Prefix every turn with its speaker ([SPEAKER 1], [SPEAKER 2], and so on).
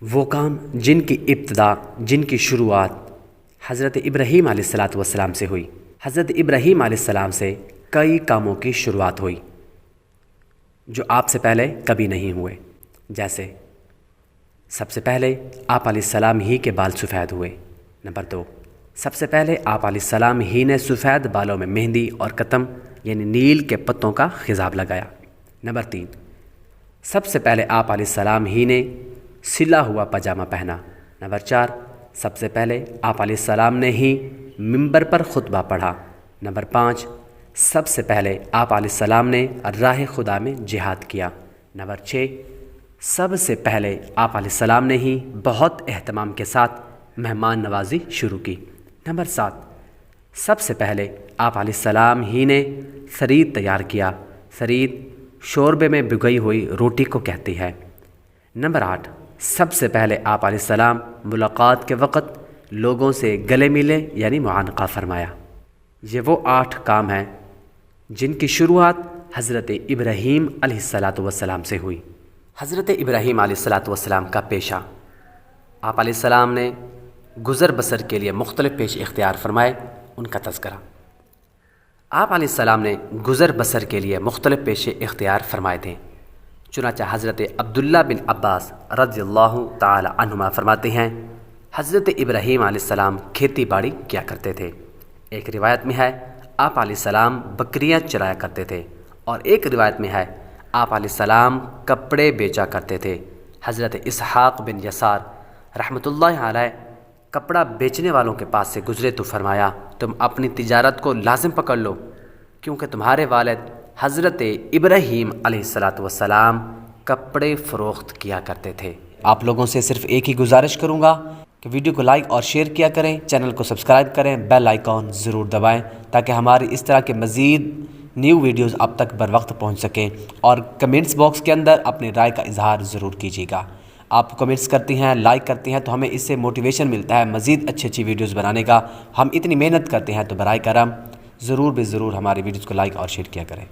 [SPEAKER 1] وہ کام جن کی ابتدا، جن کی شروعات حضرت ابراہیم علیہ الصلاۃ والسلام سے ہوئی۔ حضرت ابراہیم علیہ السلام سے کئی کاموں کی شروعات ہوئی جو آپ سے پہلے کبھی نہیں ہوئے، جیسے سب سے پہلے آپ علیہ السلام ہی کے بال سفید ہوئے۔ نمبر 2، سب سے پہلے آپ علیہ السلام ہی نے سفید بالوں میں مہندی اور قطم یعنی نیل کے پتوں کا خضاب لگایا۔ نمبر 3، سب سے پہلے آپ علیہ السلام ہی نے سلا ہوا پاجامہ پہنا۔ نمبر 4، سب سے پہلے آپ علیہ السلام نے ہی منبر پر خطبہ پڑھا۔ نمبر 5، سب سے پہلے آپ علیہ السلام نے راہ خدا میں جہاد کیا۔ نمبر 6، سب سے پہلے آپ علیہ السلام نے ہی بہت اہتمام کے ساتھ مہمان نوازی شروع کی۔ نمبر 7، سب سے پہلے آپ علیہ السلام ہی نے ثرید تیار کیا۔ ثرید شوربے میں بھگوئی ہوئی روٹی کو کہتی ہے۔ نمبر 8، سب سے پہلے آپ علیہ السلام ملاقات کے وقت لوگوں سے گلے ملے یعنی معانقہ فرمایا۔ یہ وہ 8 کام ہیں جن کی شروعات حضرت ابراہیم علیہ الصلاۃ والسلام سے ہوئی۔ حضرت ابراہیم علیہ الصلاۃ والسلام کا پیشہ۔ آپ علیہ السلام نے گزر بسر کے لیے مختلف پیش اختیار فرمائے، ان کا تذکرہ۔ آپ علیہ السلام نے گزر بسر کے لیے مختلف پیشے اختیار فرمائے تھے، چنانچہ حضرت عبداللہ بن عباس رضی اللہ تعالی عنہما فرماتے ہیں حضرت ابراہیم علیہ السلام کھیتی باڑی کیا کرتے تھے۔ ایک روایت میں ہے آپ علیہ السلام بکریاں چرایا کرتے تھے، اور ایک روایت میں ہے آپ علیہ السلام کپڑے بیچا کرتے تھے۔ حضرت اسحاق بن یسار رحمۃ اللہ علیہ کپڑا بیچنے والوں کے پاس سے گزرے تو فرمایا تم اپنی تجارت کو لازم پکڑ لو، کیونکہ تمہارے والد حضرت ابراہیم علیہ الصلاۃ والسلام کپڑے فروخت کیا کرتے تھے۔ آپ لوگوں سے صرف ایک ہی گزارش کروں گا کہ ویڈیو کو لائک اور شیئر کیا کریں، چینل کو سبسکرائب کریں، بیل آئیکن ضرور دبائیں تاکہ ہماری اس طرح کے مزید نیو ویڈیوز آپ تک بر وقت پہنچ سکیں، اور کمنٹس باکس کے اندر اپنی رائے کا اظہار ضرور کیجیے گا۔ آپ کمنٹس کرتی ہیں، لائک کرتی ہیں تو ہمیں اس سے موٹیویشن ملتا ہے مزید اچھی ویڈیوز بنانے کا۔ ہم اتنی محنت کرتے ہیں تو برائے کرم ضرور ہماری ویڈیوز کو لائک اور شیئر کیا کریں۔